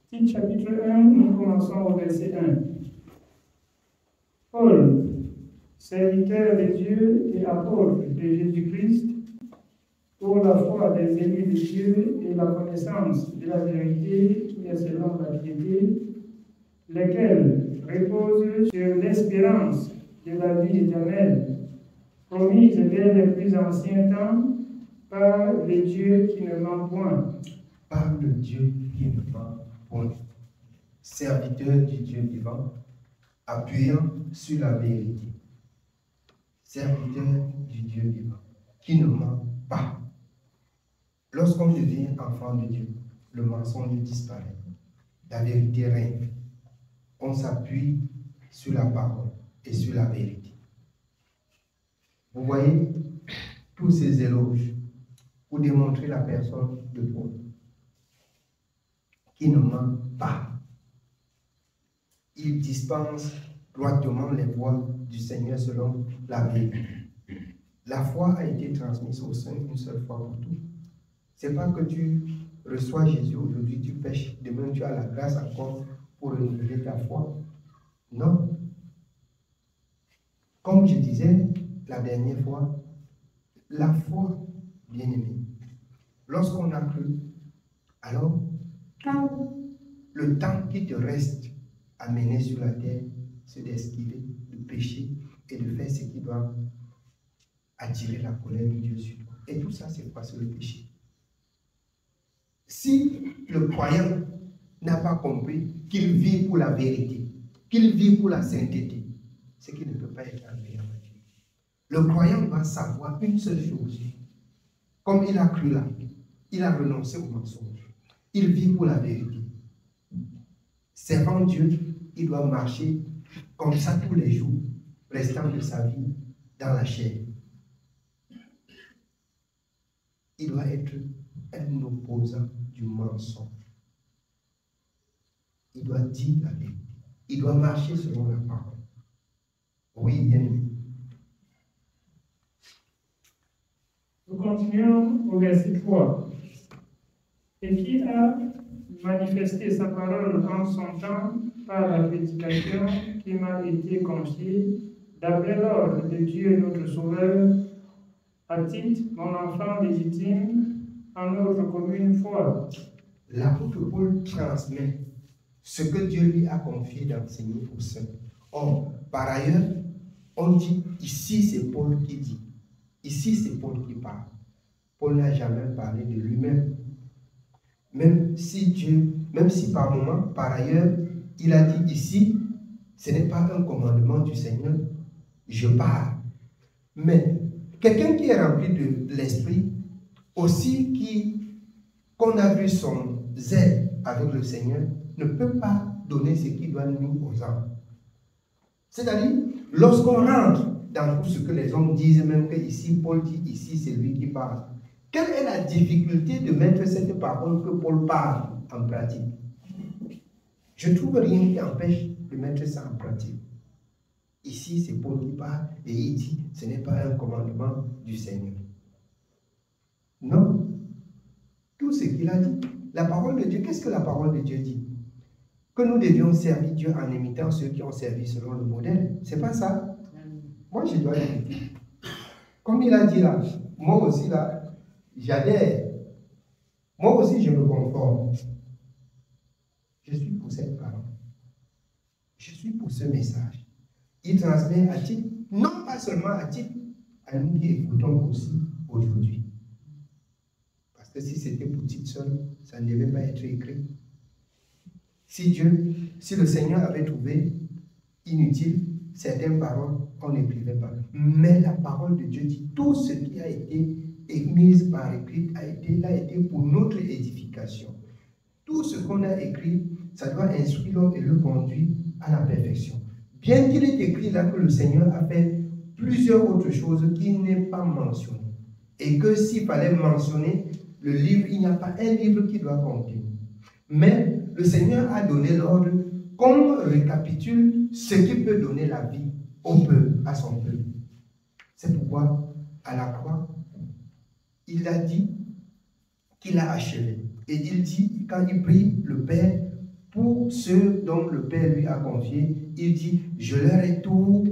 Tite chapitre 1, nous commençons au verset 1. Paul, serviteur de Dieu et apôtre de Jésus-Christ, pour la foi des élus de Dieu et la connaissance de la vérité qui est selon la piété, lesquels reposent sur l'espérance de la vie éternelle, promise dès les plus anciens temps par le Dieu qui ne ment point. Par le Dieu qui ne ment point. Serviteur du Dieu vivant, appuyant sur la vérité. Serviteur du Dieu vivant, qui ne ment pas. Lorsqu'on devient enfant de Dieu, le mensonge disparaît. La vérité règne. On s'appuie sur la parole et sur la vérité. Vous voyez tous ces éloges pour démontrer la personne de Paul, qui ne ment pas. Il dispense droitement les voies du Seigneur selon la Bible. La foi a été transmise au sein une seule fois pour tout. Ce n'est pas que tu reçois Jésus aujourd'hui, tu pêches, demain tu as la grâce encore pour renouveler ta foi. Non. Comme je disais la dernière fois, la foi, bien-aimé, lorsqu'on a cru, alors tout le temps qui te reste à mener sur la terre, c'est d'esquiver, de pécher et de faire ce qui doit attirer la colère de Dieu sur toi. Et tout ça, c'est quoi? C'est le péché. Si le croyant n'a pas compris qu'il vit pour la vérité, qu'il vit pour la sainteté, c'est qu'il ne peut pas être agréable à Dieu. Le croyant doit savoir une seule chose. Comme il a cru là, il a renoncé au mensonge. Il vit pour la vérité. Servant Dieu, il doit marcher comme ça tous les jours, restant de sa vie dans la chair. Il doit être un opposant du mensonge. Il doit dire la vérité. Il doit marcher selon la parole. Oui, bien-aimé. Nous continuons au verset 3. Et qui a manifesté sa parole en son temps par la prédication qui m'a été confiée, d'après l'ordre de Dieu notre Sauveur, à Tite, mon enfant légitime, en notre commune foi. L'apôtre Paul transmet ce que Dieu lui a confié d'enseigner aux saints. Or, par ailleurs, on dit, ici c'est Paul qui dit, ici c'est Paul qui parle. Paul n'a jamais parlé de lui-même. Même si par moment, par ailleurs, il a dit ici, ce n'est pas un commandement du Seigneur, je parle. Mais quelqu'un qui est rempli de l'esprit, aussi qu'on a vu son zèle avec le Seigneur, ne peut pas donner ce qu'il doit nous aux hommes. C'est-à-dire, lorsqu'on rentre dans tout ce que les hommes disent, même que ici, Paul dit, ici, c'est lui qui parle. Quelle est la difficulté de mettre cette parole que Paul parle en pratique? Je ne trouve rien qui empêche de mettre ça en pratique. Ici, c'est Paul qui parle et il dit, ce n'est pas un commandement du Seigneur. Non. Tout ce qu'il a dit, la parole de Dieu, qu'est-ce que la parole de Dieu dit? Que nous devions servir Dieu en imitant ceux qui ont servi selon le modèle. C'est pas ça? Moi, je dois le dire. Comme il a dit là, moi aussi là, j'adhère. Moi aussi, je me conforme. Je suis pour cette parole. Je suis pour ce message. Il transmet à Tite, non pas seulement à Tite, à nous qui écoutons aussi aujourd'hui. Parce que si c'était pour Tite seul, ça ne devait pas être écrit. Si le Seigneur avait trouvé inutile certaines paroles, on n'écrivait pas. Mais la parole de Dieu dit, tout ce qui a été mis par écrit a été pour notre édification. Tout ce qu'on a écrit, ça doit instruire l'homme et le conduire à la perfection. Bien qu'il est écrit là que le Seigneur a fait plusieurs autres choses qui n'est pas mentionné. Et que s'il fallait mentionner le livre, il n'y a pas un livre qui doit compter. Mais le Seigneur a donné l'ordre qu'on récapitule ce qui peut donner la vie au peuple, à son peuple. C'est pourquoi, à la croix, il a dit qu'il a achevé. Et il dit, quand il prie le Père, pour ceux dont le Père lui a confié, il dit, je leur ai tout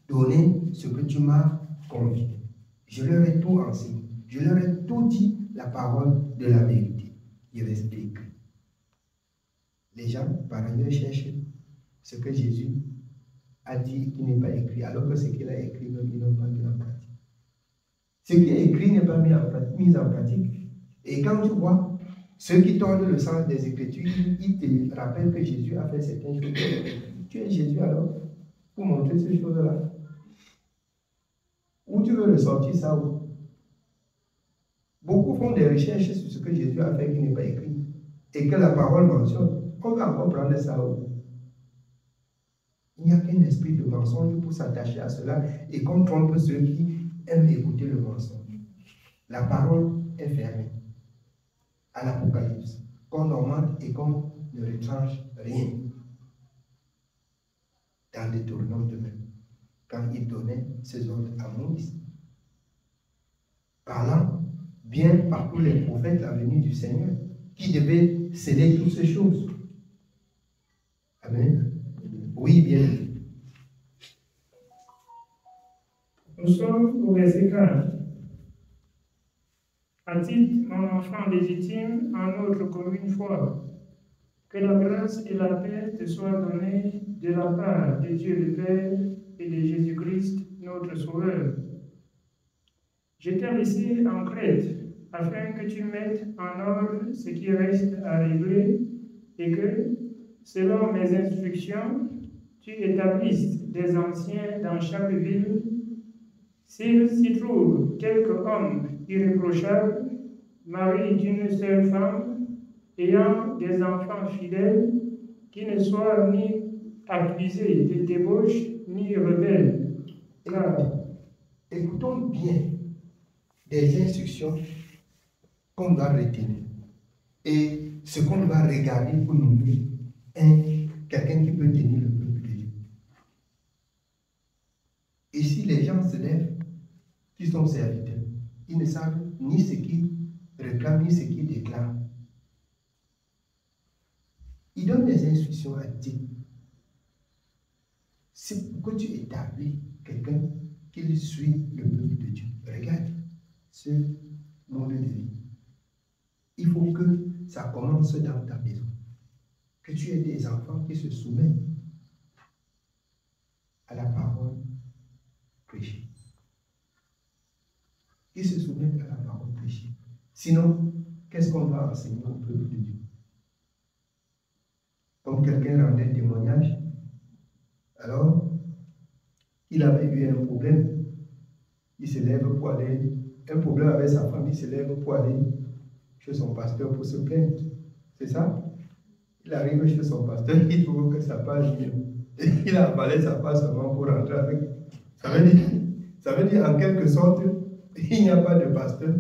donné ce que tu m'as confié. Je leur ai tout enseigné. Je leur ai tout dit, la parole de la vérité. Il reste écrit. Les gens, par ailleurs, cherchent ce que Jésus a dit qui n'est pas écrit, alors que ce qu'il a écrit, même, ils n'ont pas mis en pratique. Ce qui est écrit n'est pas mis en pratique. Et quand tu vois ceux qui tordent le sens des Écritures, ils te rappellent que Jésus a fait certaines choses. Tu es Jésus alors pour montrer ces choses-là. Où tu veux ressortir ça où? Beaucoup font des recherches sur ce que Jésus a fait qui n'est pas écrit et que la parole mentionne. On va encore prendre ça où? Il n'y a qu'un esprit de mensonge pour s'attacher à cela et qu'on trompe ceux qui aiment écouter le mensonge. La parole est fermée à l'Apocalypse, qu'on augmente et qu'on ne retranche rien. Dans Deutéronome de même, quand il donnait ses ordres à Moïse, parlant bien par tous les prophètes la venue du Seigneur, qui devait sceller toutes ces choses. Amen. Oui, bien. Nous sommes au verset 15. À titre, mon enfant légitime, en notre commune foi, que la grâce et la paix te soient données de la part de Dieu le Père et de Jésus-Christ, notre Sauveur. Je t'ai laissé en Crète, afin que tu mettes en ordre ce qui reste à régler et que, selon mes instructions, tu établisses des anciens dans chaque ville. S'il s'y trouve quelque homme irréprochable, mari d'une seule femme, ayant des enfants fidèles, qui ne soient ni accusés de débauche, ni rebelles. Car... Écoutons bien des instructions qu'on doit retenir et ce qu'on doit regarder pour nommer quelqu'un qui peut tenir le peuple de Dieu. Ici, les gens se lèvent, qui sont serviteurs. Ils ne savent ni ce qu'ils réclament, ni ce qu'ils déclarent. Ils donnent des instructions à dire. C'est pour que tu établis quelqu'un qui suit le peuple de Dieu. Regarde ce mode de vie. Il faut que ça commence dans ta maison. Que tu aies des enfants qui se soumettent à la parole prêchée. Qui se soumettent à la parole prêchée. Sinon, qu'est-ce qu'on va enseigner au peuple de Dieu? Comme quelqu'un rendait témoignage, alors, il avait eu un problème, il se lève pour aller, un problème avec sa femme, il se lève pour aller chez son pasteur pour se plaindre. C'est ça? Il arrive chez son pasteur, il trouve que ça passe mieux. Et il a avalé sa part seulement pour rentrer avec. Ça veut dire en quelque sorte, il n'y a pas de pasteur,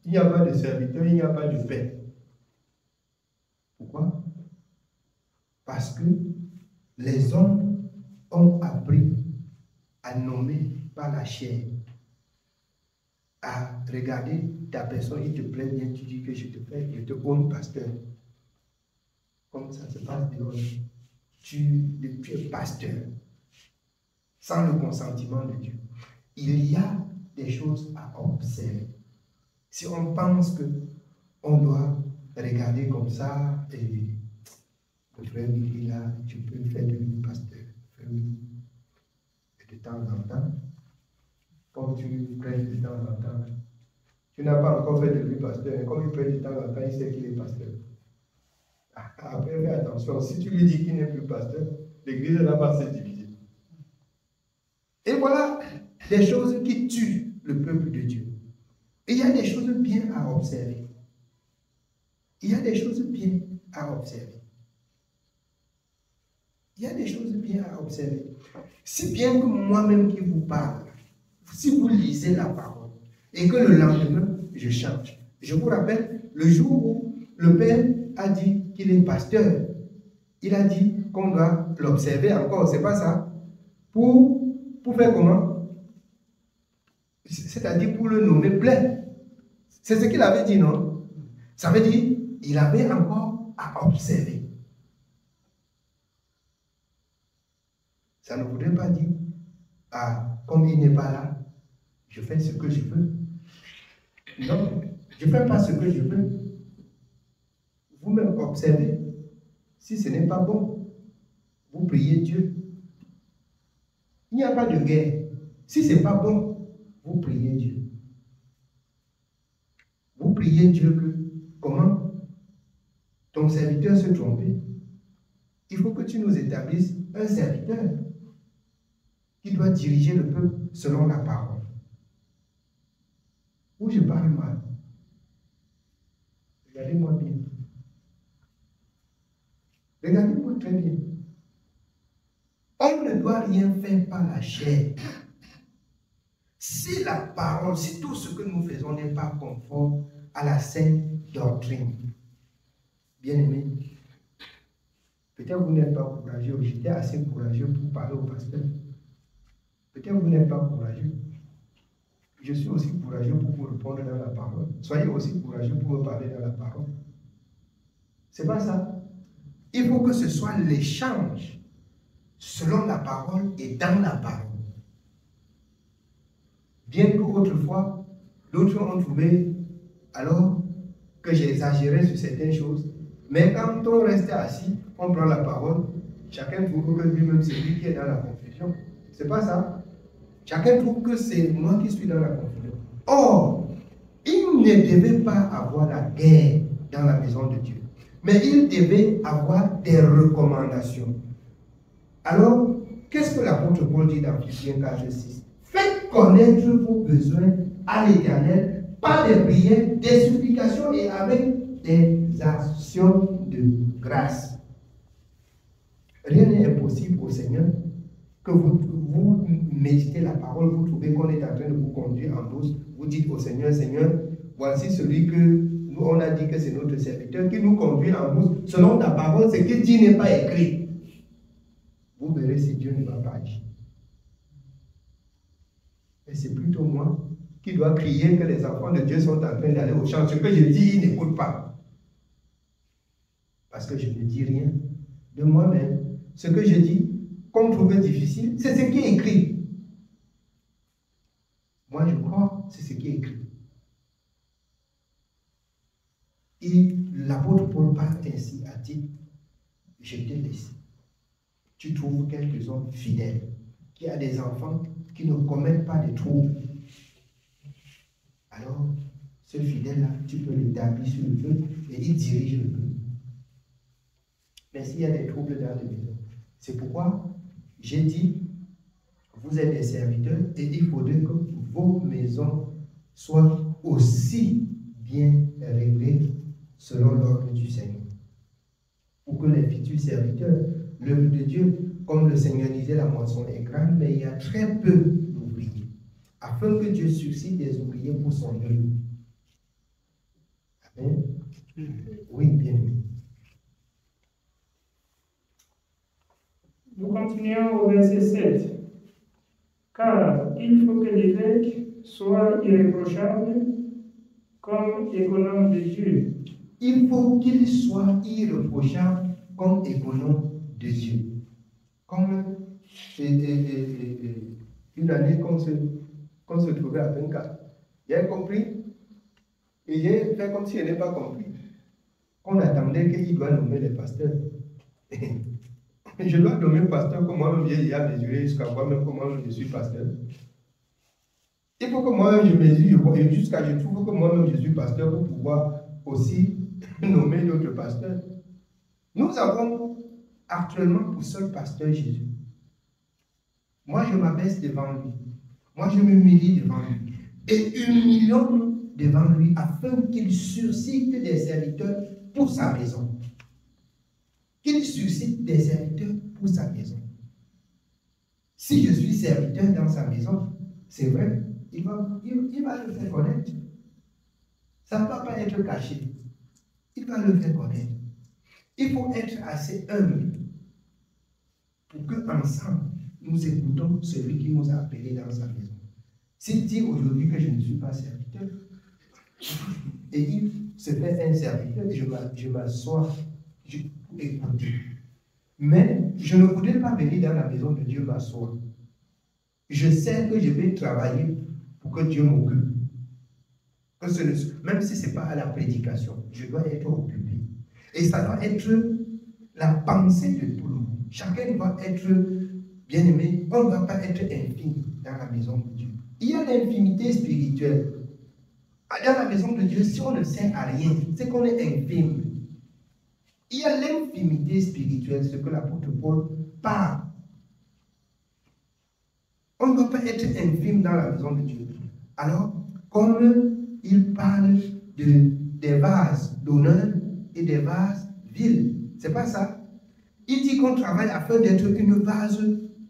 il n'y a pas de serviteur, il n'y a pas de paix. Pourquoi? Parce que les hommes ont appris à nommer par la chair, à regarder ta personne, il te plaît bien, tu dis que je te honte pasteur. Comme ça se passe dehors. Tu es pasteur, sans le consentement de Dieu. Il y a des choses à observer. Si on pense qu'on doit regarder comme ça, et le frère Willy là, tu peux faire de lui pasteur. Et de temps en temps, quand tu prêches de temps en temps, tu n'as pas encore fait de lui pasteur, comme il prêche de temps en temps, il sait qu'il est pasteur. Après, fais attention, si tu lui dis qu'il n'est plus pasteur, l'église là va se diviser. Et voilà des choses qui tuent le peuple de Dieu. Et il y a des choses bien à observer. Il y a des choses bien à observer. Il y a des choses bien à observer. Si bien que moi-même qui vous parle, si vous lisez la parole, et que le lendemain, je change. Je vous rappelle, le jour où le Père a dit qu'il est pasteur, il a dit qu'on doit l'observer encore, c'est pas ça? Pour faire comment? C'est-à-dire pour le nommer plein. C'est ce qu'il avait dit, non? Ça veut dire, il avait encore à observer. Ça ne voudrait pas dire, ah, comme il n'est pas là, je fais ce que je veux. Non, je ne fais pas ce que je veux. Vous-même observez, si ce n'est pas bon, vous priez Dieu. Il n'y a pas de guerre. Si ce n'est pas bon, vous priez Dieu. Vous priez Dieu que, comment ton serviteur se trompe. Il faut que tu nous établisses un serviteur qui doit diriger le peuple selon la parole. Ou je parle mal. Regardez-moi bien. Regardez-moi très bien. On ne doit rien faire par la chair. Si la parole, si tout ce que nous faisons n'est pas conforme à la saine doctrine, bien-aimés, peut-être vous n'êtes pas courageux. J'étais assez courageux pour parler au pasteur. Peut-être vous n'êtes pas courageux. Je suis aussi courageux pour vous répondre dans la parole. Soyez aussi courageux pour me parler dans la parole. C'est pas ça. Il faut que ce soit l'échange selon la parole et dans la parole. Bien qu'autrefois, d'autres ont trouvé alors que j'ai exagéré sur certaines choses, mais quand on reste assis, on prend la parole, chacun trouve que lui-même c'est lui qui est dans la confusion. C'est pas ça. Chacun trouve que c'est moi qui suis dans la confusion. Or, il ne devait pas avoir la guerre dans la maison de Dieu, mais il devait avoir des recommandations. Alors, qu'est-ce que l'apôtre Paul dit dans Philippiens 4:6? Faites connaître vos besoins à l'Éternel par des prières, des supplications et avec des actions de grâce. Rien n'est impossible au Seigneur. Que vous méditez la parole, vous trouvez qu'on est en train de vous conduire en douce, vous dites au Seigneur, Seigneur, voici celui que nous on a dit que c'est notre serviteur qui nous conduit en douce. Selon ta parole, ce qu'il dit n'est pas écrit. Vous verrez si Dieu ne va pas agir. Et c'est plutôt moi qui dois crier que les enfants de Dieu sont en train d'aller au champ. Ce que je dis, ils n'écoutent pas. Parce que je ne dis rien de moi-même. Ce que je dis, qu'on trouve difficile, c'est ce qui est écrit. Moi, je crois, c'est ce qui est écrit. Et l'apôtre Paul parle ainsi, a-t-il, je te laisse. Tu trouves quelques hommes fidèles, qui ont des enfants qui ne commettent pas de troubles. Alors, ce fidèle-là, tu peux l'établir sur le peuple et il dirige le peuple. Mais s'il y a des troubles dans les maisons, c'est pourquoi j'ai dit, vous êtes des serviteurs et il faudrait que vos maisons soient aussi bien réglées selon l'ordre du Seigneur. Pour que les futurs serviteurs, l'œuvre de Dieu, comme le Seigneur disait, la moisson est grande, mais il y a très peu d'ouvriers, afin que Dieu suscite des ouvriers pour son œuvre. Amen. Oui, bien. Nous continuons au verset 7. Car il faut que l'évêque soit irréprochable comme économe de Dieu. Il faut qu'il soit irréprochable comme économe de Dieu. Comme une année qu'on se trouvait à 24. J'ai compris et j'ai fait comme si je n'ai pas compris. Qu'on attendait qu'il doit nommer les pasteurs. Je dois nommer pasteur comme moi-même j'ai déjà mesuré jusqu'à moi-même comment je suis pasteur. Il faut que moi-même je mesure jusqu'à je trouve que moi-même je suis pasteur pour pouvoir aussi nommer d'autres pasteurs. Nous avons actuellement pour seul pasteur Jésus. Moi je m'abaisse devant lui. Moi je me humilie devant lui. Et humilions devant lui afin qu'il suscite des serviteurs pour sa maison. Qu'il suscite des serviteurs pour sa maison. Si je suis serviteur dans sa maison, c'est vrai, il va le faire connaître. Ça ne va pas être caché. Il va le faire connaître. Il faut être assez humble pour que ensemble nous écoutons celui qui nous a appelés dans sa maison. S'il dit aujourd'hui que je ne suis pas serviteur, et il se fait un serviteur, je m'assois pour écouter. Mais je ne voudrais pas venir dans la maison de Dieu m'asseoir. Je sais que je vais travailler pour que Dieu m'occupe. Même si ce n'est pas à la prédication, je dois être occupé. Et ça doit être la pensée de tout le monde. Chacun doit être bien-aimé. On ne doit pas être infime dans la maison de Dieu. Il y a l'infimité spirituelle. Dans la maison de Dieu, si on ne sert à rien, c'est qu'on est infime. Il y a l'infimité spirituelle, ce que l'apôtre Paul parle. On ne doit pas être infime dans la maison de Dieu. Alors, comme il parle des vases d'honneur et des vases vils, c'est pas ça. Il dit qu'on travaille afin d'être une vase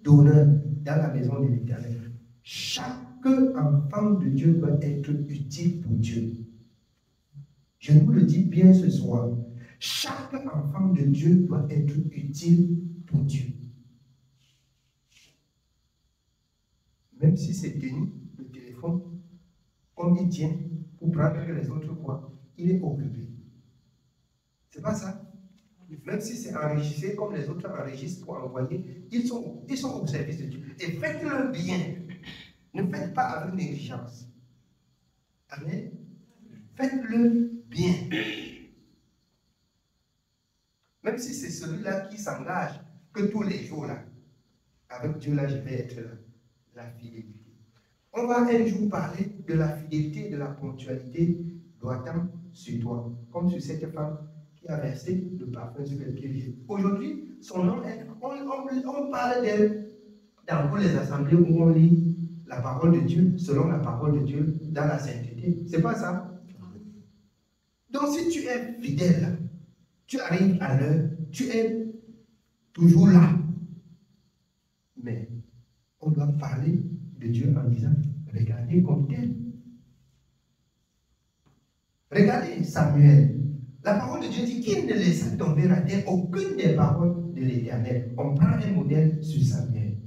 d'honneur dans la maison de l'Éternel. Chaque enfant de Dieu doit être utile pour Dieu. Je vous le dis bien ce soir. Chaque enfant de Dieu doit être utile pour Dieu. Même si c'est tenu, le téléphone, comme il tient, pour prendre que les autres voient, il est occupé. C'est pas ça. Même si c'est enregistré comme les autres enregistrent pour envoyer, ils sont au service de Dieu. Et faites-le bien. Ne faites pas avec négligence. Amen. Faites-le bien. Même si c'est celui-là qui s'engage que tous les jours là, avec Dieu là, je vais être là. La fidélité. On va un jour parler de la fidélité et de la ponctualité doit-on sur toi, comme sur cette femme qui a versé le parfum sur le pied. Aujourd'hui, son nom est, on parle d'elle dans toutes les assemblées où on lit la parole de Dieu, selon la parole de Dieu, dans la sainteté. C'est pas ça? Donc si tu es fidèle, tu arrives à l'heure, tu es toujours là. Mais on doit parler de Dieu en disant, regardez comme tel. Regardez Samuel. La parole de Dieu dit qu'il ne laissa tomber à terre aucune des paroles de l'Éternel. On prend un modèle sur Samuel.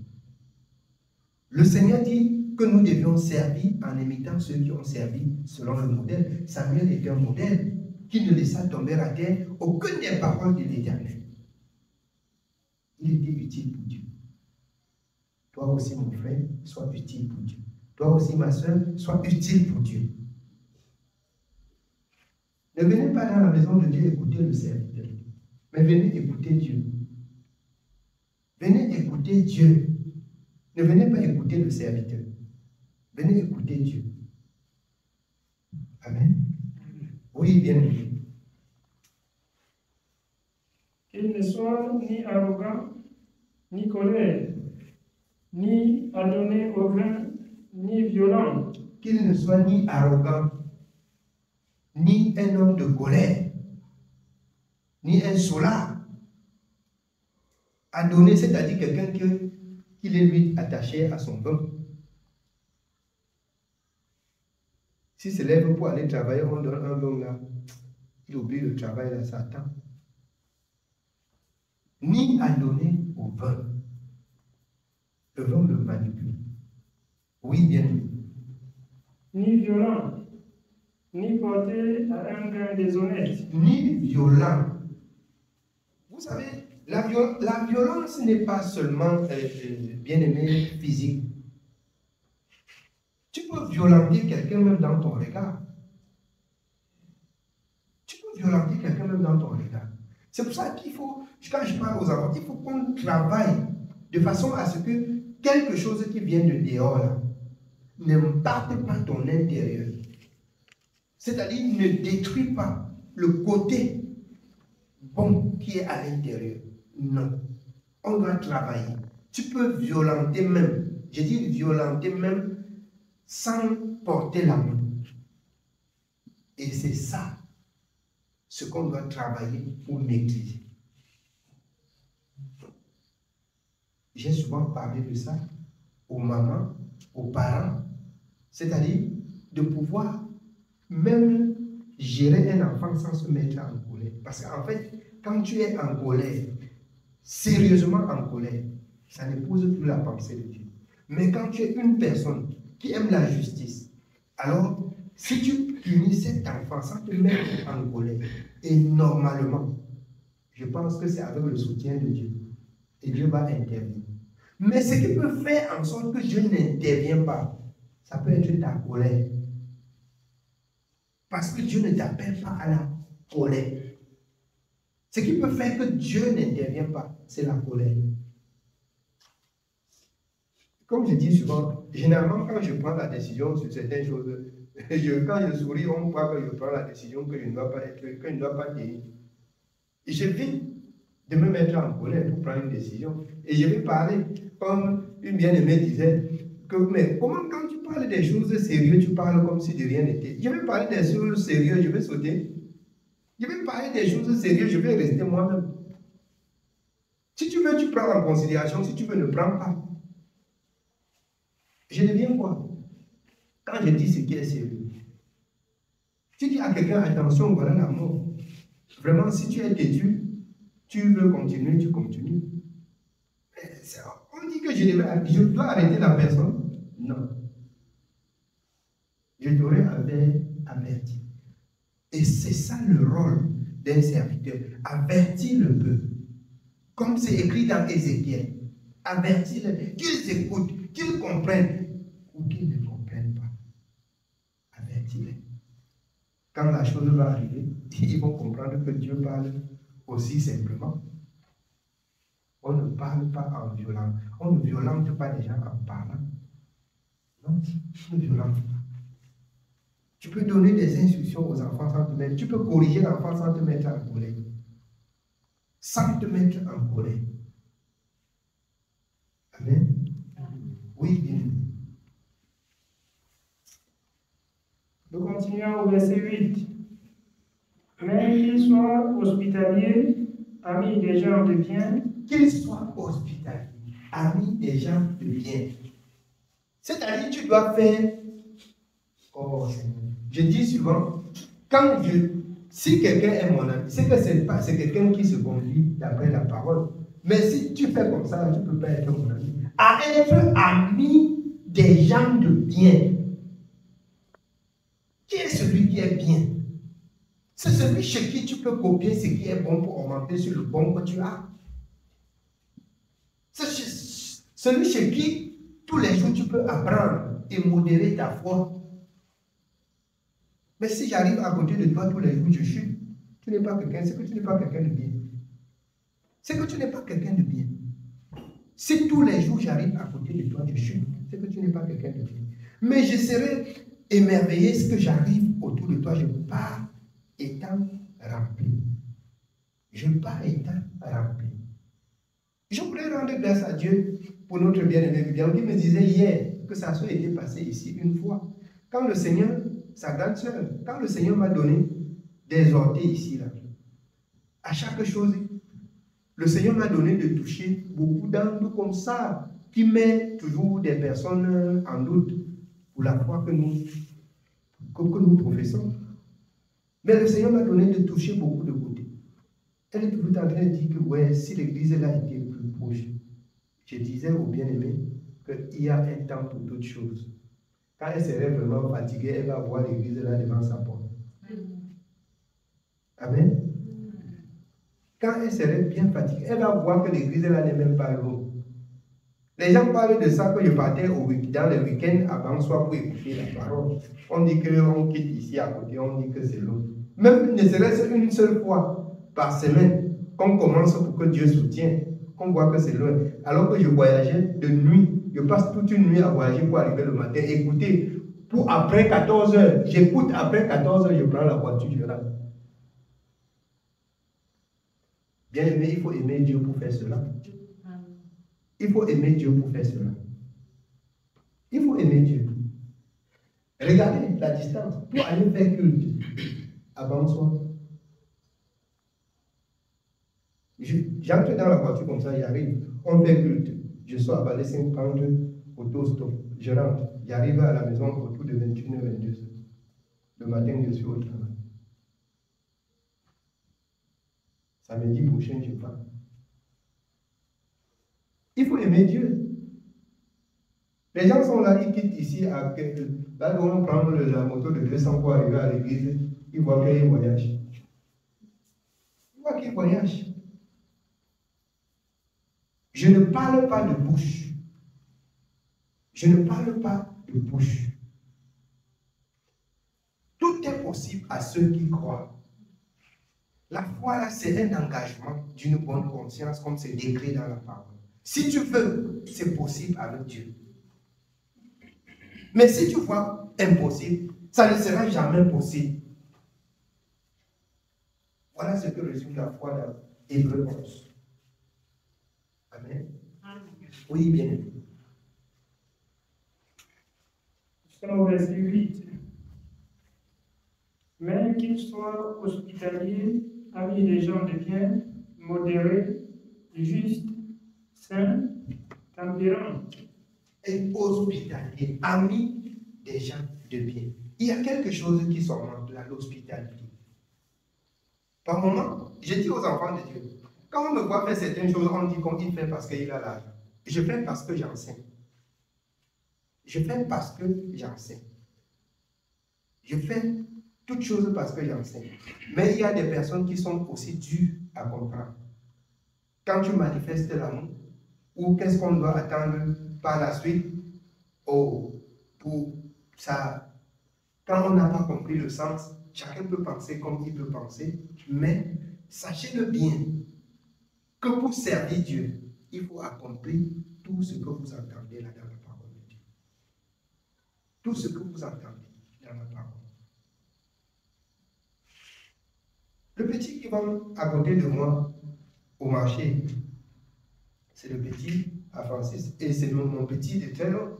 Le Seigneur dit que nous devions servir en imitant ceux qui ont servi selon le modèle. Samuel était un modèle qui ne laissa tomber à terre aucune des paroles de l'Éternel. Il était utile pour Dieu. Toi aussi, mon frère, sois utile pour Dieu. Toi aussi, ma soeur, sois utile pour Dieu. Ne venez pas dans la maison de Dieu écouter le serviteur, mais venez écouter Dieu. Venez écouter Dieu. Ne venez pas écouter le serviteur. Venez écouter Dieu. Amen. Oui, bien aimé. Qu'il ne soit ni arrogant, ni colère, ni adonné au vin, ni violent. Qu'il ne soit ni arrogant, ni un homme de colère, ni un soldat. Adonné, c'est-à-dire quelqu'un qui est lui attaché à son vin. S'il se lève pour aller travailler, on donne un vin là. Il oublie le travail là, ça attend. Ni adonné au vin. Le vin le manipule. Oui, bien aimé. Ni violent, ni porté à un gain déshonnête. Ni violent. Vous savez, la violence n'est pas seulement, bien aimé, physique. Tu peux violenter quelqu'un même dans ton regard. Tu peux violenter quelqu'un même dans ton regard. C'est pour ça qu'il faut, quand je parle aux enfants, il faut qu'on travaille de façon à ce que quelque chose qui vient de dehors là, n'impacte pas ton intérieur. C'est-à-dire, ne détruit pas le côté bon qui est à l'intérieur. Non. On doit travailler. Tu peux violenter même, je dis violenter même, sans porter la main. Et c'est ça, ce qu'on doit travailler pour maîtriser. J'ai souvent parlé de ça aux mamans, aux parents, c'est-à-dire de pouvoir même gérer un enfant sans se mettre en colère. Parce qu'en fait, quand tu es en colère, sérieusement en colère, ça n'épouse plus la pensée de Dieu. Mais quand tu es une personne qui aime la justice, alors si tu punis cet enfant sans te mettre en colère, et normalement, je pense que c'est avec le soutien de Dieu, et Dieu va intervenir. Mais ce qui peut faire en sorte que Dieu n'intervient pas, ça peut être ta colère. Parce que Dieu ne t'appelle pas à la colère. Ce qui peut faire que Dieu n'intervient pas, c'est la colère. Comme je dis souvent, généralement quand je prends la décision sur certaines choses, quand je souris, on croit que je prends la décision que je ne dois pas être, que je ne dois pas tenir. Et j'évite de me mettre en colère pour prendre une décision. Et je vais parler, comme une bien-aimée disait, que, mais comment quand tu parles des choses sérieuses, tu parles comme si de rien n'était. Je vais parler des choses sérieuses, je vais sauter. Je vais parler des choses sérieuses, je vais rester moi-même. Si tu veux, tu prends en considération, si tu veux, ne prends pas. Je deviens quoi? Quand je dis ce qui est sérieux. Tu dis à quelqu'un, attention, voilà la mort. Vraiment, si tu es têtu, tu veux continuer, tu continues. On dit que je dois arrêter la personne. Non. Je t'aurais averti. Et c'est ça le rôle d'un serviteur. Avertir le peuple. Comme c'est écrit dans Ézéchiel. Avertir-les, qu'ils écoutent, qu'ils comprennent ou qu'ils ne comprennent pas. Avertis-les. Quand la chose va arriver, ils vont comprendre que Dieu parle aussi simplement. On ne parle pas en violent. On ne violente pas les gens en parlant. Non, on ne violente pas. Tu peux donner des instructions aux enfants sans te mettre. Tu peux corriger l'enfant sans te mettre en colère. Sans te mettre en colère. Amen. Oui, bien. Nous continuons au verset 8. Mais qu'il soit hospitalier, ami des gens de bien. Qu'il soit hospitalier, ami des gens de bien. C'est-à-dire, tu dois faire. Oh Seigneur. Je dis souvent, si quelqu'un est mon ami, c'est que c'est quelqu'un qui se conduit d'après la parole. Mais si tu fais comme ça, tu ne peux pas être mon ami. À être ami des gens de bien. Qui est celui qui est bien? C'est celui chez qui tu peux copier ce qui est bon pour augmenter sur le bon que tu as. C'est celui chez qui tous les jours tu peux apprendre et modérer ta foi. Mais si j'arrive à côté de toi tous les jours, je chute. Tu n'es pas quelqu'un, c'est que tu n'es pas quelqu'un de bien. C'est que tu n'es pas quelqu'un de bien. Si tous les jours j'arrive à côté de toi, je chute, c'est que tu n'es pas quelqu'un de bien. Mais je serai émerveillé ce que j'arrive autour de toi, je pars étant rempli. Je pars étant rempli. Je voudrais rendre grâce à Dieu pour notre bien-aimé Vivian qui me disait hier que ça soit été passé ici une fois. Quand le Seigneur, sa grande sœur, quand le Seigneur m'a donné des orteils ici, là, à chaque chose, le Seigneur m'a donné de toucher beaucoup d'angles comme ça, qui met toujours des personnes en doute pour la foi que nous professons. Mais le Seigneur m'a donné de toucher beaucoup de côtés. Elle est toujours en train de dire que ouais, si l'église là était plus proche, je disais au bien-aimé qu'il y a un temps pour toutes choses. Quand elle serait vraiment fatiguée, elle va voir l'église là devant sa porte. Amen. Quand elle serait bien fatiguée, elle va voir que l'église là n'est même pas loin. Les gens parlent de ça que je partais dans le week-end avant soi pour écouter la parole. On dit qu'on quitte ici à côté, on dit que c'est loin. Même ne serait-ce une seule fois par semaine qu'on commence pour que Dieu soutienne, qu'on voit que c'est loin. Alors que je voyageais de nuit, je passe toute une nuit à voyager pour arriver le matin. Écoutez, pour après 14 heures, j'écoute après 14 heures, je prends la voiture, je rentre. Bien aimé, il faut aimer Dieu pour faire cela. Il faut aimer Dieu pour faire cela. Il faut aimer Dieu. Regardez la distance pour aller faire culte avant soi. J'entre dans la voiture comme ça, j'arrive. On fait culte. Je sors à Valais 50, auto-stop. Je rentre. J'arrive à la maison autour de 21h22. Le matin, je suis au travail. Samedi prochain, je pars. Il faut aimer Dieu. Les gens sont là, ils quittent ici, là où on prend la moto de 200 pour arriver à l'église, ils voient qu'ils voyagent. Ils voient qu'ils voyagent. Je ne parle pas de bouche. Je ne parle pas de bouche. Tout est possible à ceux qui croient. La foi, là, c'est un engagement d'une bonne conscience, comme c'est décrit dans la parole. Si tu veux, c'est possible avec Dieu. Mais si tu vois impossible, ça ne sera jamais possible. Voilà ce que résume la foi dans Hébreux 11. Amen. Oui, bien aimé. Selon verset 8. Mais qu'ils soient hospitaliers, amis des gens de bien, modérés, justes, saints, tempérants. Et hospitalier, amis des gens de bien. Il y a quelque chose qui surmonte l'hospitalité. Par moment, je dis aux enfants de Dieu, quand on me voit faire certaines choses, on dit qu'on y fait parce qu'il a l'argent. Je fais parce que j'enseigne. Je fais parce que j'enseigne. Je fais toutes choses parce que j'enseigne. Mais il y a des personnes qui sont aussi dures à comprendre. Quand tu manifestes l'amour, ou qu'est-ce qu'on doit attendre par la suite, pour ça. Quand on n'a pas compris le sens, chacun peut penser comme il peut penser, mais sachez-le bien, que pour servir Dieu, il faut accomplir tout ce que vous entendez là dans la parole de Dieu. Tout ce que vous entendez dans la parole. Le petit qui va à côté de moi au marché, c'est le petit à Francis, et c'est mon petit de très long.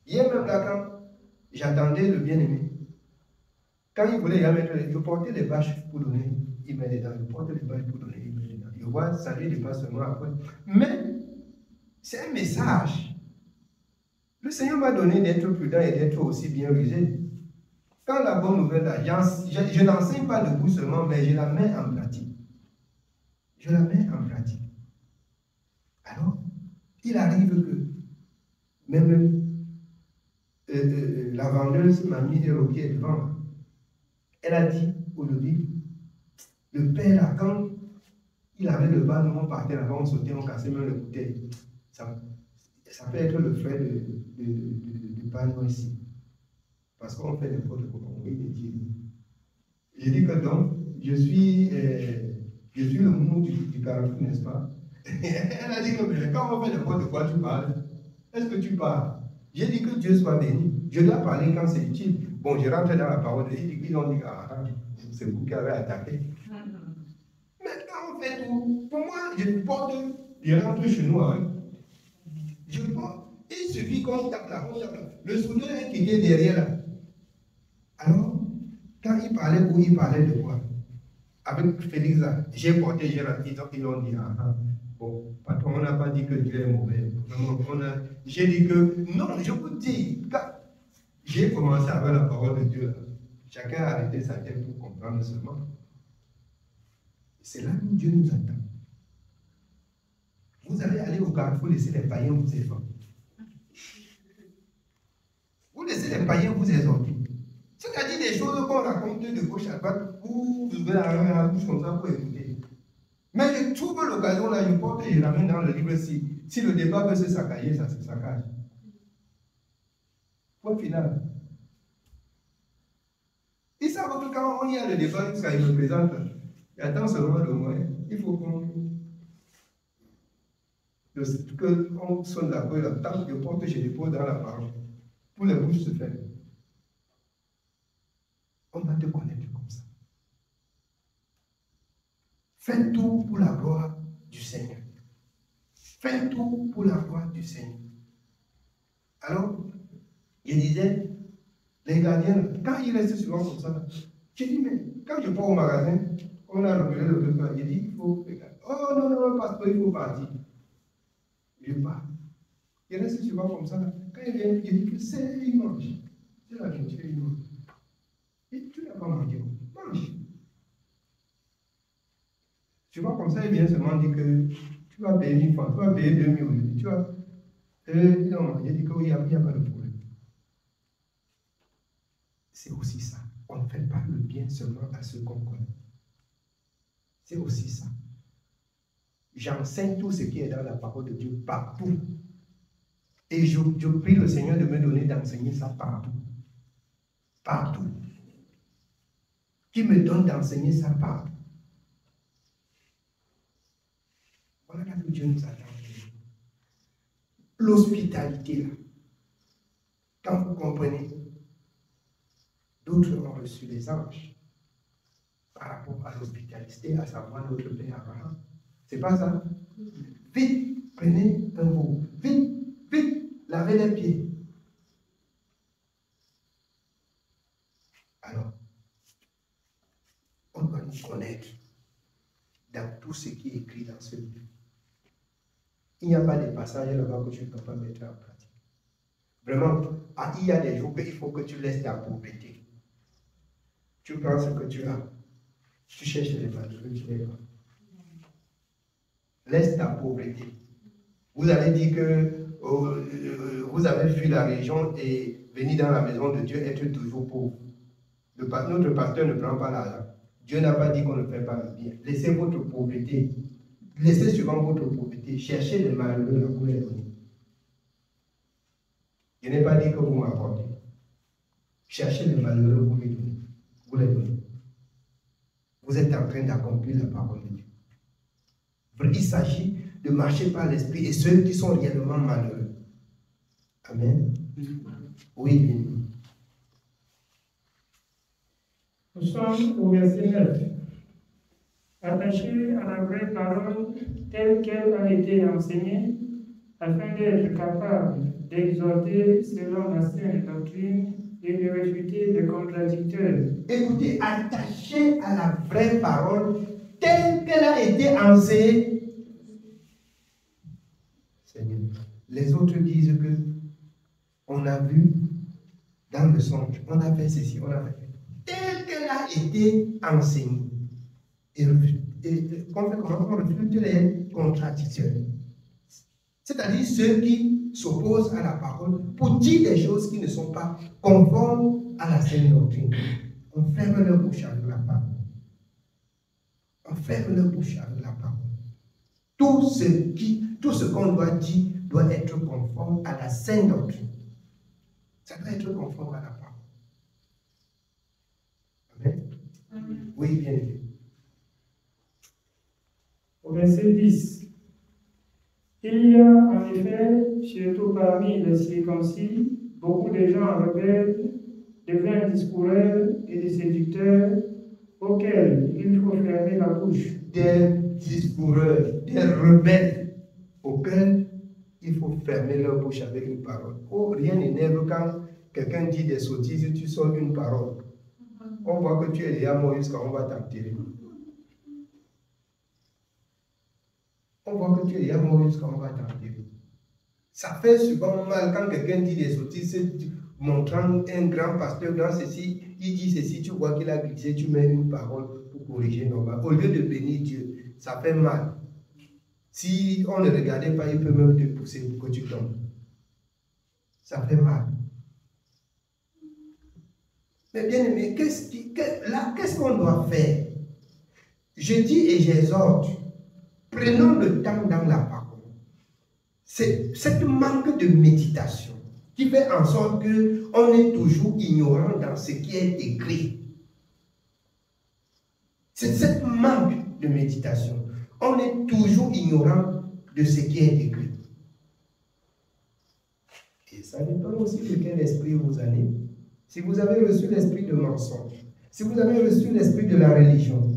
Hier même là, quand j'attendais le bien-aimé, quand il voulait y mettre, je portais les bâches pour donner, il met dedans. Je portais les bâches pour donner, il met dedans. Je vois, ça lui dépasse seulement après. Mais c'est un message. Le Seigneur m'a donné d'être prudent et d'être aussi bien rusé. Quand la bonne nouvelle, là, je n'enseigne pas debout seulement, mais je la mets en pratique. Je la mets en pratique. Alors, il arrive que même la vendeuse m'a mis le pied devant. Elle a dit aujourd'hui, le père là, quand il avait le ballon, on partait là-bas, on sautait, on cassait même le bouteille. Ça peut être le frère du ballon ici. Parce qu'on fait n'importe quoi. J'ai dit que donc, je suis le mou du carrefour, n'est-ce pas? Elle a dit que mais quand on fait n'importe quoi, tu parles. Est-ce que tu parles? J'ai dit que Dieu soit béni. Je dois parler quand c'est utile. Bon, je rentre dans la parole. Ils ont dit, ah, c'est vous qui avez attaqué. Maintenant, on fait tout. Pour moi, je rentre chez nous. Hein. Je porte. Il suffit qu'on tape là, le soudeur est qui est derrière là. Alors, quand il parlait où il parlait de quoi? Avec Félix, j'ai porté, ils ont dit, ah, bon, patron, on n'a pas dit que Dieu est mauvais. J'ai dit que, non, je vous dis, quand j'ai commencé avec la parole de Dieu, là, chacun a arrêté sa tête pour comprendre seulement. C'est là où Dieu nous attend. Vous allez aller au carrefour, laisser les païens vous exhorter. Vous laissez les païens vous exhorter. C'est-à-dire des choses qu'on raconte de gauche à droite, vous ouvrez la bouche comme ça pour écouter. Mais je trouve l'occasion là, je porte et je ramène dans le livre si le débat veut se saccager, ça se saccage. Au final. Ils savent que quand on y a le débat, jusqu'à il me présente, il attend seulement le moyen. Il faut qu'on sonne la poêle, tant que je porte, je dépose dans la parole. Pour les bouches se faire. On va te connaître comme ça. Fais tout pour la gloire du Seigneur. Fais tout pour la gloire du Seigneur. Alors, je disais, les gardiens, quand ils restent souvent comme ça, je dis, mais quand je pars au magasin, on a repéré le besoin, il dit, il faut regarder. Oh non, non, parce qu'il faut partir. Je pars. Il reste souvent comme ça. Quand il vient, il dit que c'est, il mange. C'est la nourriture, il mange. Et tu n'as pas mangé. Mange. Tu vois, comme ça, il vient seulement dire que tu vas payer 1000 francs, tu vas payer 2000 aujourd'hui. Tu vois. Non, il dit qu'il n'y a pas de problème. C'est aussi ça. On ne fait pas le bien seulement à ceux qu'on connaît. C'est aussi ça. j'enseigne tout ce qui est dans la parole de Dieu partout. Et je prie le Seigneur de me donner d'enseigner ça partout. Partout. Qui me donne d'enseigner ça partout. Voilà que Dieu nous attend. L'hospitalité, là. Quand vous comprenez, d'autres ont reçu les anges par rapport à l'hospitalité, à savoir notre Père Abraham. C'est pas ça? Vite, prenez un veau. Vite, vite, lavez les pieds. Alors, on doit nous connaître dans tout ce qui est écrit dans ce livre. Il n'y a pas de passage là-bas que tu ne peux pas mettre en pratique. Vraiment, il y a des jours qu'il faut que tu laisses ta pauvreté. Tu prends ce que tu as. Tu cherches les malheureux, tu les prends. Laisse ta pauvreté. Vous avez dit que vous avez fui la région et venu dans la maison de Dieu être toujours pauvre. Notre pasteur ne prend pas l'argent. Dieu n'a pas dit qu'on ne fait pas le bien. Laissez votre pauvreté. Laissez suivant votre pauvreté. Cherchez les malheureux là, vous les donnez. Je n'ai pas dit que vous m'apportez. Cherchez les malheureux, vous les donnez. Vous les donnez. Vous êtes en train d'accomplir la parole de Dieu. Il s'agit de marcher par l'esprit et ceux qui sont réellement malheureux. Amen. Oui, bien. Nous sommes au verset 9. Attachés à la vraie parole telle qu'elle a été enseignée, afin d'être capable d'exhorter selon la sainte doctrine et de réfuter les contradicteurs. Écoutez, attachés à la vraie parole telle qu'elle a été enseignée. Seigneur, les autres disent que on a vu dans le songe, on a fait ceci, on a fait telle qu'elle a été enseignée. Et comment on refute les contradicteurs. C'est-à-dire ceux qui s'opposent à la parole pour dire des choses qui ne sont pas conformes à la saine doctrine. On ferme leur bouche avec la parole. On ferme leur bouche avec la parole. Tout ce qu'on doit dire doit être conforme à la saine doctrine. Ça doit être conforme à la parole. Amen. Amen. Oui, bien vu. Au verset 10. Il y a en effet, surtout parmi les circoncis, beaucoup de gens rebelles, de vains discoureurs et de séducteurs, auxquels il faut fermer la bouche. Des discoureurs, des rebelles, auxquels il faut fermer leur bouche avec une parole. Oh, rien n'énerve quand quelqu'un dit des sottises, tu sors une parole. On voit que tu es déjà mort jusqu'à on va t'enterrer. On voit que tu es déjà mort jusqu'à on va t'enterrer. Ça fait souvent mal quand quelqu'un dit des sottises, montrant un grand pasteur dans ceci, il dit ceci, tu vois qu'il a glissé, tu mets une parole pour corriger normal. Au lieu de bénir Dieu, ça fait mal. Si on ne regardait pas, il peut même te pousser pour que tu tombes. Ça fait mal. Mais bien aimé, qu'est-ce qu'on doit faire? Je dis et j'exhorte, prenons le temps dans la parole. C'est cette manque de méditation qui fait en sorte qu'on est toujours ignorant dans ce qui est écrit. C'est cette manque de méditation. On est toujours ignorant de ce qui est écrit. Et ça dépend aussi de quel esprit vous avez. Si vous avez reçu l'esprit de mensonge, si vous avez reçu l'esprit de la religion,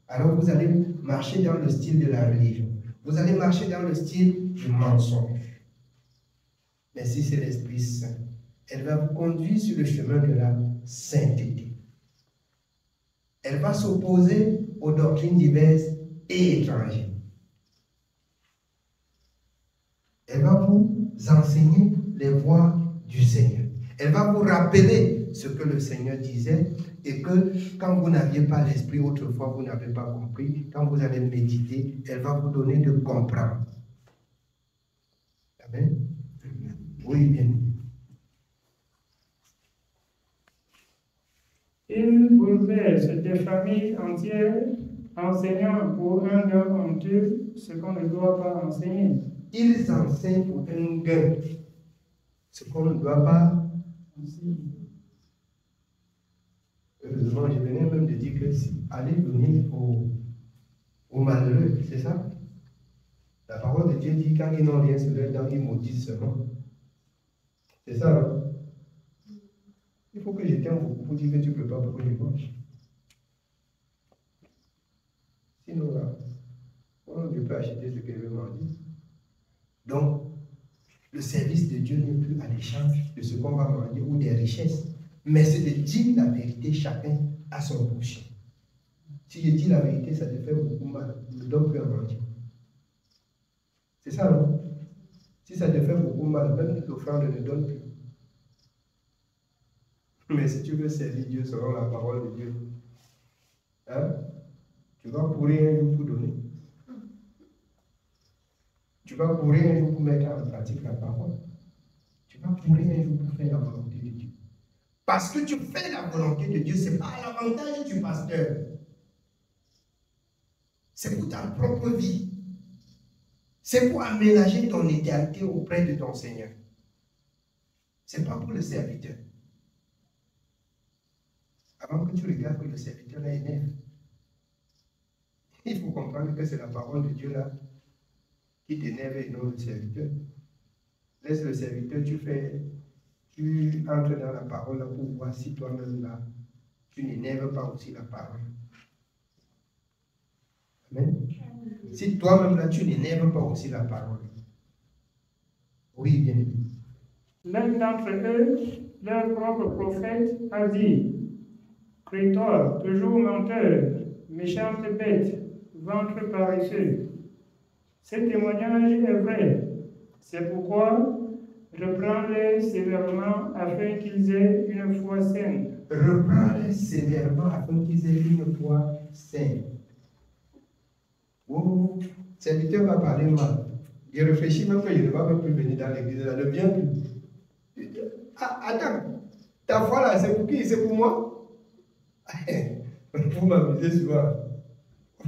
alors vous allez marcher dans le style de la religion. Vous allez marcher dans le style du mensonge. Mais si c'est l'Esprit Saint, elle va vous conduire sur le chemin de la sainteté. Elle va s'opposer aux doctrines diverses et étrangères. Elle va vous enseigner les voies du Seigneur. Elle va vous rappeler ce que le Seigneur disait et que quand vous n'aviez pas l'esprit autrefois, vous n'avez pas compris. Quand vous allez méditer, elle va vous donner de comprendre. Amen. Oui, bien. Il bouleverse des familles entières enseignant pour un gain honteux ce qu'on ne doit pas enseigner. Ils enseignent pour un gain ce qu'on ne doit pas enseigner. Heureusement, je venais même de dire que si aller donner aux malheureux, c'est ça? La parole de Dieu dit quand ils n'ont rien sur leurs dents, ils maudissent seulement. C'est ça, hein? Il faut que je t'aime beaucoup pour dire que tu ne peux pas pour que je mange. Sinon, là, je peux acheter ce que je veux manger. Donc, le service de Dieu n'est plus à l'échange de ce qu'on va manger ou des richesses, mais c'est de dire la vérité chacun à son prochain. Si je dis la vérité, ça te fait beaucoup mal. Ne donne plus à manger. C'est ça, non? Si ça te fait beaucoup mal, même l'offrande ne donne plus. Mais si tu veux servir Dieu selon la parole de Dieu, hein, tu vas courir un jour pour donner. Tu vas courir un jour pour mettre en pratique la parole. Tu vas courir un jour pour faire la volonté de Dieu. Parce que tu fais la volonté de Dieu, ce n'est pas à l'avantage du pasteur. C'est pour ta propre vie. C'est pour aménager ton éternité auprès de ton Seigneur. Ce n'est pas pour le serviteur. Avant que tu regardes que le serviteur là énerve, il faut comprendre que c'est la parole de Dieu là qui t'énerve et non le serviteur. Laisse le serviteur, tu entres dans la parole là pour voir si toi-même là, tu n'énerves pas aussi la parole. Amen. Si toi-même là, tu n'énerves pas aussi la parole. Oui, bien. L'un d'entre eux, leur propre prophète, a dit: Créateur, toujours menteur, méchante bête, ventre paresseux. Ce témoignage est vrai. C'est pourquoi reprends-les sévèrement afin qu'ils aient une foi saine. Reprends-les sévèrement afin qu'ils aient une foi saine. Oh, serviteur va parler mal. Il réfléchit même que je ne vais même plus venir dans l'église. Elle ne vient plus. Ah, attends, ta foi là, c'est pour qui? C'est pour moi? Vous m'amusez souvent.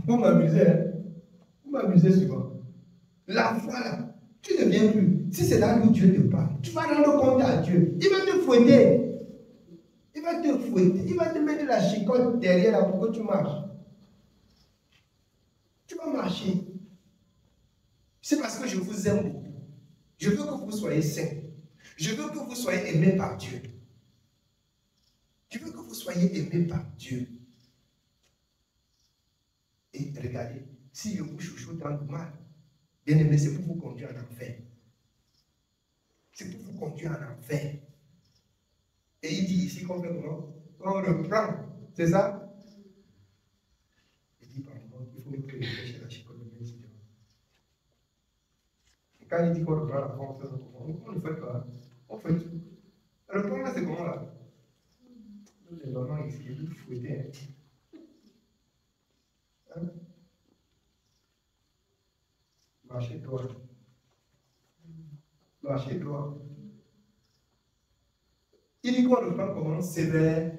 Vous m'amusez, hein? Vous m'amusez souvent. La foi là, tu ne viens plus. Si c'est là où Dieu te parle, tu vas rendre compte à Dieu. Il va te fouetter. Il va te fouetter. Il va te mettre la chicotte derrière là pour que tu marches. Tu vas marcher. C'est parce que je vous aime beaucoup. Je veux que vous soyez saints. Je veux que vous soyez aimés par Dieu. Je veux que vous soyez aimés par Dieu. Et regardez, si je vous chouchoute dans le mal, bien aimé, c'est pour vous conduire en enfer. C'est pour vous conduire en enfer. Et il dit ici qu'on fait comment? On reprend. C'est ça? Il dit par exemple, il faut que je pêche la chicotte de mes étudiants. Et quand il dit qu'on reprend la force, on ne fait pas. On fait tout. Reprendre là, c'est comment là? Les mamans ici, ils vous fouettaient. Hein? Marchez droit. Marchez droit. Il dit qu'on reprend comment? Sévère.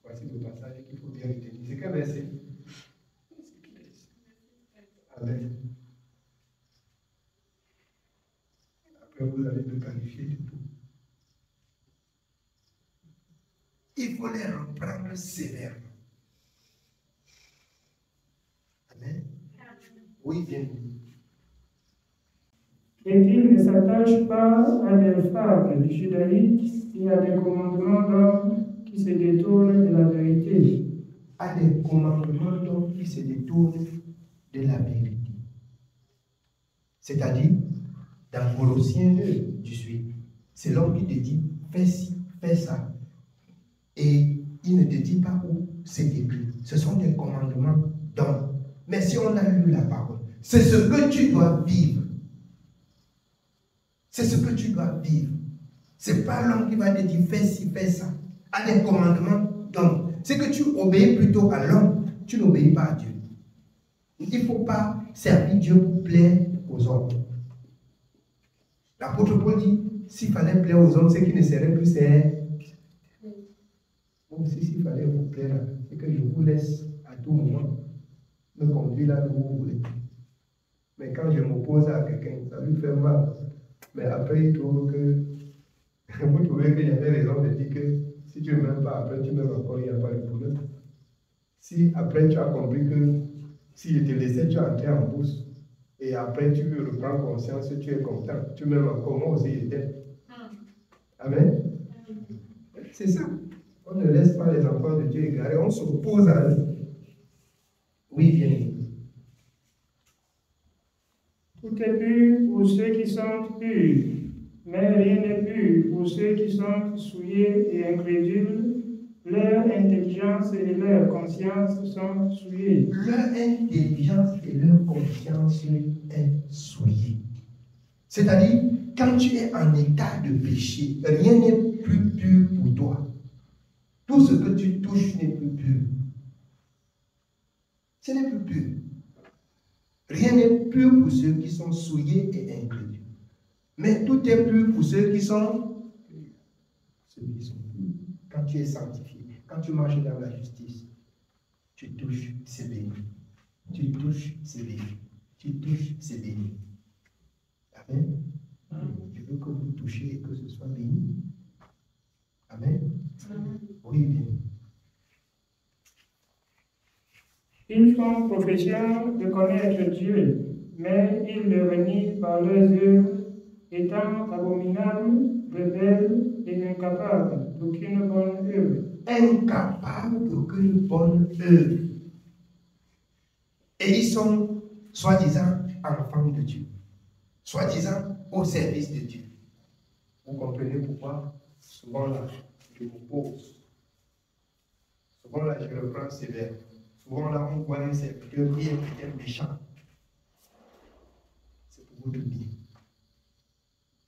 Voici le passage qu'il faut bien retenir. C'est quel verset? Amen. Après, vous allez me qualifier de tout. Il faut les reprendre sévèrement. Amen. Oui, bien. Et qu'il ne s'attache pas à des fables judaïques et à des commandements d'hommes qui se détournent de la vérité. À des commandements d'hommes qui se détournent de la vérité. C'est-à-dire, dans Colossiens 2, tu suis, c'est l'homme qui te dit, fais ci, fais ça. Et il ne te dit pas où c'est écrit. Ce sont des commandements d'hommes. Mais si on a lu la parole, c'est ce que tu dois vivre. C'est ce que tu dois vivre. Ce n'est pas l'homme qui va te dire fais ci, fais ça. À des commandements d'hommes. C'est que tu obéis plutôt à l'homme. Tu n'obéis pas à Dieu. Il ne faut pas servir Dieu pour plaire aux hommes. L'apôtre Paul dit s'il fallait plaire aux hommes, ce qui ne serait plus, c'est. Bon, si s'il fallait vous plaire, c'est que je vous laisse à tout moment me conduire là où vous voulez. Mais quand je m'oppose à quelqu'un, ça lui fait mal. Mais après, il trouve que vous trouvez qu'il y avait raison de dire que si tu ne m'aimes pas, après tu m'aimes encore, il n'y a pas de problème. Si après tu as compris que si je te laissais, tu entrais en bourse, et après tu reprends conscience, tu es content, tu m'aimes encore, moi aussi j'étais. Amen. C'est ça. On ne laisse pas les enfants de Dieu égarés, on s'oppose à eux. Oui, bien aimé. Tout est pur pour ceux qui sont purs, mais rien n'est pur pour ceux qui sont souillés et incrédules. Leur intelligence et leur conscience sont souillées. Leur intelligence et leur conscience est souillée. C'est-à-dire, quand tu es en état de péché, rien n'est plus pur pour toi. Tout ce que tu touches n'est plus pur. Ce n'est plus pur. Rien n'est pur pour ceux qui sont souillés et incrédules. Mais tout est pur pour ceux qui sont purs. Quand tu es sanctifié, quand tu marches dans la justice, tu touches, c'est béni. Tu touches, c'est béni. Tu touches, c'est béni. Amen. Je veux que vous touchiez et que ce soit béni. Amen. Oui, bien. Ils font profession de connaître Dieu, mais ils le renient par leurs œuvres, étant abominables, rebelles et incapables d'aucune bonne œuvre. Incapables d'aucune bonne œuvre. Et ils sont, soi-disant, enfants de Dieu. Soi-disant, au service de Dieu. Vous comprenez pourquoi? Souvent là, je vous pose. Souvent là, je le prends sévère. Souvent là, on voit un serviteur qui est méchant. C'est pour votre bien.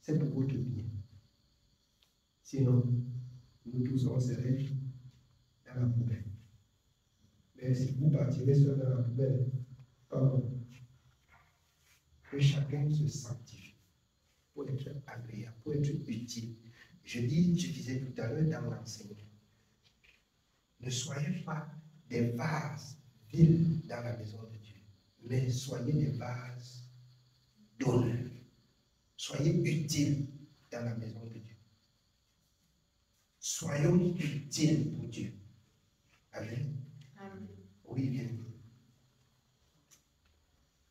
C'est pour votre bien. Sinon, nous tous on serait dans la poubelle. Mais si vous partirez seul dans la poubelle, pardon. Que chacun se sanctifie pour être agréable, pour être utile. Je disais tout à l'heure dans l'enseignement, ne soyez pas des vases vides dans la maison de Dieu, mais soyez des vases d'honneur. Soyez utiles dans la maison de Dieu. Soyons utiles pour Dieu. Amen. Amen. Oui, bien.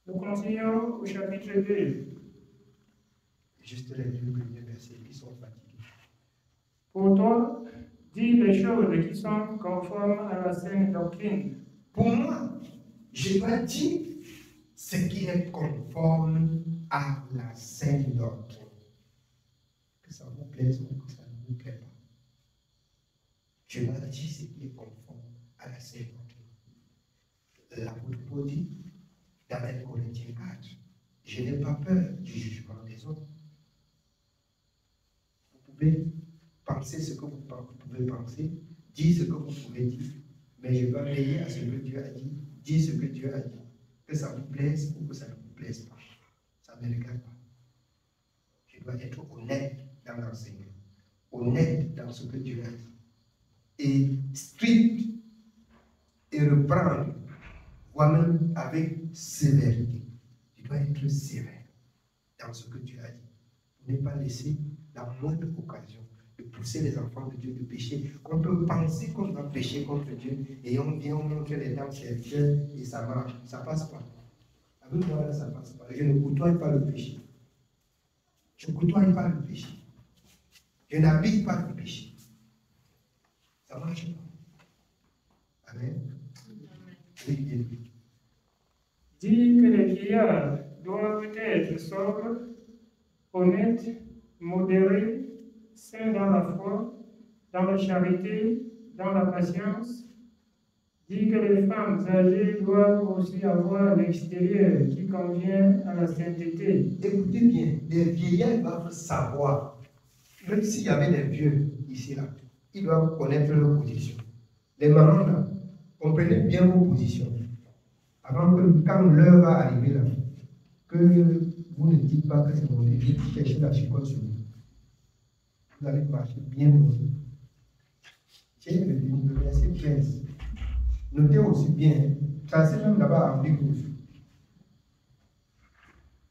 Nous continuons au chapitre 2. Juste les deux premiers versets qui sont fatigués. Pour toi, dis les choses qui sont conformes à la saine doctrine. Pour moi, je dois dire ce qui est conforme à la saine doctrine. Que ça vous plaise ou que ça ne vous plaît pas. Je dois dire ce qui est conforme à la saine doctrine. L'apôtre Paul dit dans 1 Corinthiens 4, je n'ai pas peur du jugement des autres. Vous pouvez penser ce que vous pouvez penser, dire ce que vous pouvez dire, mais je dois veiller à ce que Dieu a dit, dire ce que Dieu a dit. Que ça vous plaise ou que ça ne vous plaise pas. Ça ne me regarde pas. Je dois être honnête dans l'enseignement, honnête dans ce que Dieu a dit. Et strict et reprendre, voire même avec sévérité. Tu dois être sévère dans ce que Dieu a dit. Ne pas laisser la moindre occasion de pousser les enfants de Dieu de pécher. On peut penser qu'on va pécher contre Dieu et on vient, on montre les dents serviteurs et ça marche. Ça ne passe pas. Avec moi, là, ça ne passe pas. Je ne côtoie pas le péché. Je ne côtoie pas le péché. Je n'habite pas le péché. Ça ne marche pas. Amen. Oui, bien. Dis que les vieillards doivent être sobres, honnêtes, modérés, saints dans la foi, dans la charité, dans la patience. Dis que les femmes âgées doivent aussi avoir l'extérieur qui convient à la sainteté. Écoutez bien, les vieillards doivent savoir, même s'il y avait des vieux ici, là, ils doivent connaître leur position. Les mamans, là, comprenez bien vos positions. Avant que, quand l'heure va arriver, là, que vous ne dites pas que c'est mon Dieu qui cherche la chicotte sur vous. Vous allez marcher bien loin. Tiens, le verset 13. Notez aussi bien, ça c'est même là-bas en Afrique aussi.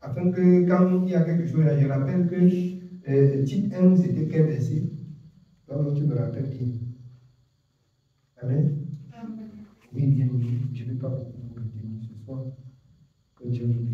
Afin que quand il y a quelque chose là, je rappelle que type 1, c'était quel verset? Donc tu me rappelles bien. Amen. Oui, bien, je ne vais pas beaucoup vous retenir ce soir. Que Dieu vous bénisse.